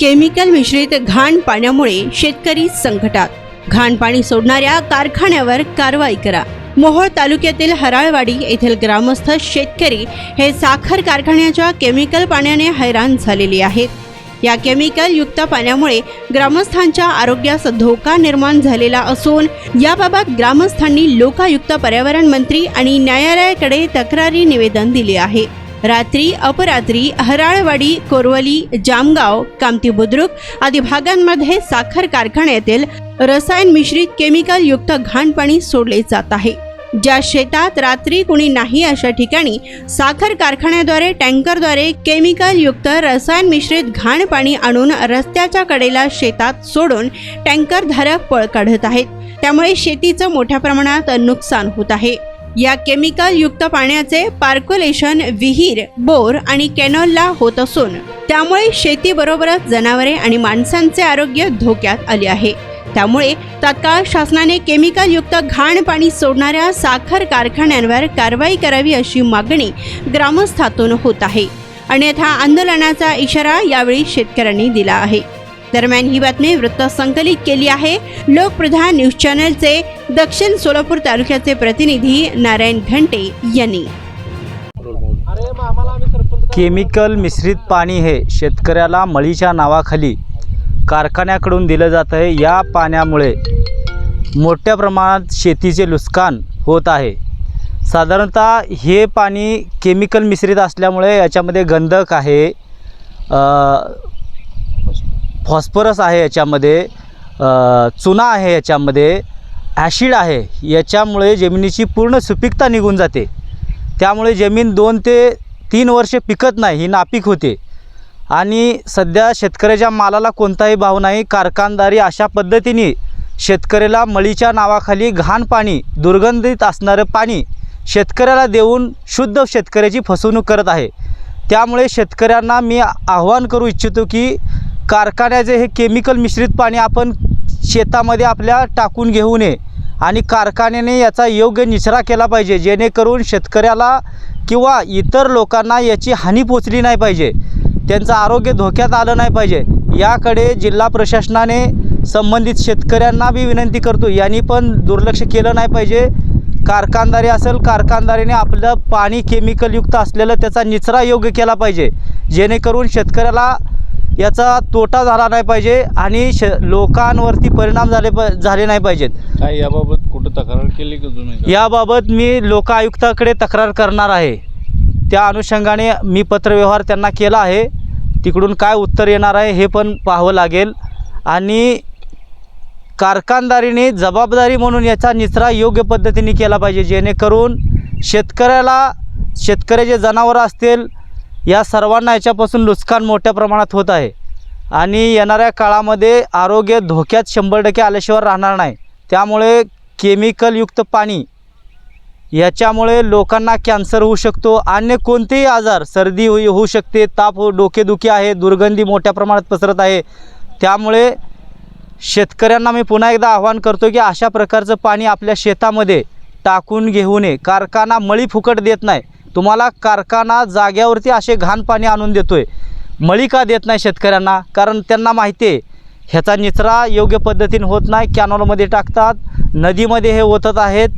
Chemical मिश्रित घाण पाण्यामुळे शेतकरी संकटात। घाण पाणी सोडणाऱ्या कारखान्यावर कारवाई करा। मोहोळ तालुक्यातील हराळवाडी येथील ग्रामस्थ शेतकरी हे साखर कारखान्याच्या केमिकल पाण्याने हैराण झालेले आहेत। या केमिकल युक्त पाण्यामुळे ग्रामस्थांच्या आरोग्यास धोका निर्माण झालेला असून याबाबत ग्रामस्थांनी लोकायुक्त पर्यावरण मंत्री आणि न्यायालयाकडे तक्रारी निवेदन दिले आहे। रात्री अपरात्री हराळवाडी, कोरवली, जामगाव, कामती बुद्रुक आदी भागांमध्ये साखर कारखान्यातील रसायन मिश्रित केमिकल युक्त घाण पाणी सोडले जात आहे। ज्या शेतात रात्री कुणी नाही अशा ठिकाणी साखर कारखान्याद्वारे टँकरद्वारे केमिकल युक्त रसायन मिश्रित घाण पाणी आणून रस्त्याच्या कडेला शेतात सोडून टँकर धारक पळ काढत आहेत। त्यामुळे शेतीचं मोठ्या प्रमाणात नुकसान होत आहे। या केमिकल युक्त पाण्याचे पार्क्युलेशन विहीर, बोर आणि कॅनॉलला होत असून त्यामुळे शेतीबरोबरच जनावरे आणि माणसांचे आरोग्य धोक्यात आले आहे। त्यामुळे तात्काळ शासनाने केमिकल युक्त घाण पाणी सोडणाऱ्या साखर कारखान्यांवर कारवाई करावी अशी मागणी ग्रामस्थातून होत आहे। अन्यथा आंदोलनाचा इशारा यावेळी शेतकऱ्यांनी दिला आहे। दरम्यान ही बातमी वृत्त संकलित केली आहे लोकप्रधान न्यूज चॅनलचे दक्षिण सोलापूर तालुक्याचे प्रतिनिधी नारायण घंटे यांनी। केमिकल मिश्रित पाणी हे शेतकऱ्याला मळीच्या नावाखाली कारखान्याकडून दिलं जात आहे। या पाण्यामुळे मोठ्या प्रमाणात शेतीचे नुकसान होत आहे। साधारणतः हे पाणी केमिकल मिश्रित असल्यामुळे याच्यामध्ये गंधक आहे, फॉस्फरस आहे, याच्यामध्ये चुना आहे, याच्यामध्ये ॲसिड आहे। याच्यामुळे जमिनीची पूर्ण सुपीकता निघून जाते। त्यामुळे जमीन 2 ते 3 वर्षे पिकत नाही, ही नापीक होते आणि सध्या शेतकऱ्याच्या मालाला कोणताही भाव नाही। कारखानदारी अशा पद्धतीने शेतकऱ्याला मळीच्या नावाखाली घाण पाणी, दुर्गंधित असणारं पाणी शेतकऱ्याला देऊन शुद्ध शेतकऱ्याची फसवणूक करत आहे। त्यामुळे शेतकऱ्यांना मी आव्हान करू इच्छितो की कारखान्याचे हे केमिकल मिश्रित पाणी आपण शेतामध्ये आपल्या टाकून घेऊ नये आणि कारखान्याने याचा योग्य निचरा केला पाहिजे, जेणेकरून शेतकऱ्याला किंवा इतर लोकांना याची हानी पोचली नाही पाहिजे, त्यांचं आरोग्य धोक्यात आलं नाही पाहिजे। याकडे जिल्हा प्रशासनाने संबंधित शेतकऱ्यांना बी विनंती करतो, यांनी पण दुर्लक्ष केलं नाही पाहिजे। कारखानदारी असेल, कारखानदारीने आपलं पाणी केमिकलयुक्त असलेलं त्याचा निचरा योग्य केला पाहिजे, जेणेकरून शेतकऱ्याला याचा तोटा झाला नाही पाहिजे आणि लोकांवरती परिणाम झाले नाही पाहिजेत। काय याबाबत कुठं तक्रार केली की तुम्ही? याबाबत मी लोकायुक्ताकडे तक्रार करणार आहे। त्या अनुषंगाने मी पत्रव्यवहार त्यांना केला आहे। तिकडून काय उत्तर येणार आहे हे पण पाहावं लागेल आणि कारखानदारीने जबाबदारी म्हणून याचा निचरा योग्य पद्धतीने केला पाहिजे, जेणेकरून शेतकऱ्याचे जनावरं असतील या सर्वांना याच्यापासून नुकसान मोठ्या प्रमाणात होत आहे आणि येणाऱ्या काळामध्ये आरोग्य धोक्यात 100% आल्याशिवाय राहणार नाही। त्यामुळे केमिकलयुक्त पाणी याच्यामुळे लोकांना कॅन्सर होऊ शकतो, अन्य कोणतेही आजार, सर्दी होऊ शकते, ताप, डोकेदुखी आहे, दुर्गंधी मोठ्या प्रमाणात पसरत आहे। त्यामुळे शेतकऱ्यांना मी पुन्हा एकदा आवाहन करतो की अशा प्रकारचं पाणी आपल्या शेतामध्ये टाकून घेऊ नये। कारखाना मळी फुकट देत नाही, तुम्हाला कारखाना जाग्यावरती असे घाण पाणी आणून देतोय। मळी का देत नाही शेतकऱ्यांना? कारण त्यांना माहिती आहे ह्याचा निचरा योग्य पद्धतीने होत नाही, कॅनॉलमध्ये टाकतात, नदीमध्ये हे ओतत आहेत।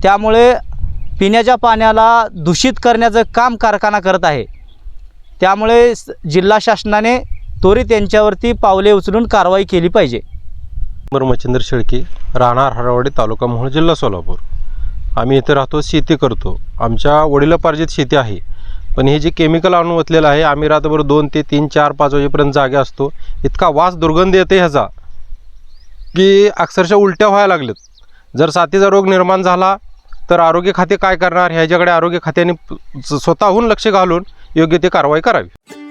त्यामुळे पिण्याच्या पाण्याला दूषित करण्याचं काम कारखाना करत आहे। त्यामुळे जिल्हा शासनाने त्वरित यांच्यावरती पावले उचलून कारवाई केली पाहिजे। मच्छिंद्र शेळके, राहणार हराळवाडी, तालुका मोहोळ, जिल्हा सोलापूर। आम्ही इथे राहतो, शेती करतो। आमच्या वडिलोपार्जित शेती आहे, पण हे जे केमिकल आणून ओतलेलं आहे, आम्ही रात्रभर 2 ते 3, 4, 5 वाजेपर्यंत जागे असतो। इतका वास दुर्गंध येते ह्याचा की अक्षरशः उलट्या व्हायला लागलेत। जर साथीचा रोग निर्माण झाला तर आरोग्य खाते काय करणार? ह्याच्याकडे आरोग्य खात्याने स्वतःहून लक्ष घालून योग्य ते कारवाई करावी।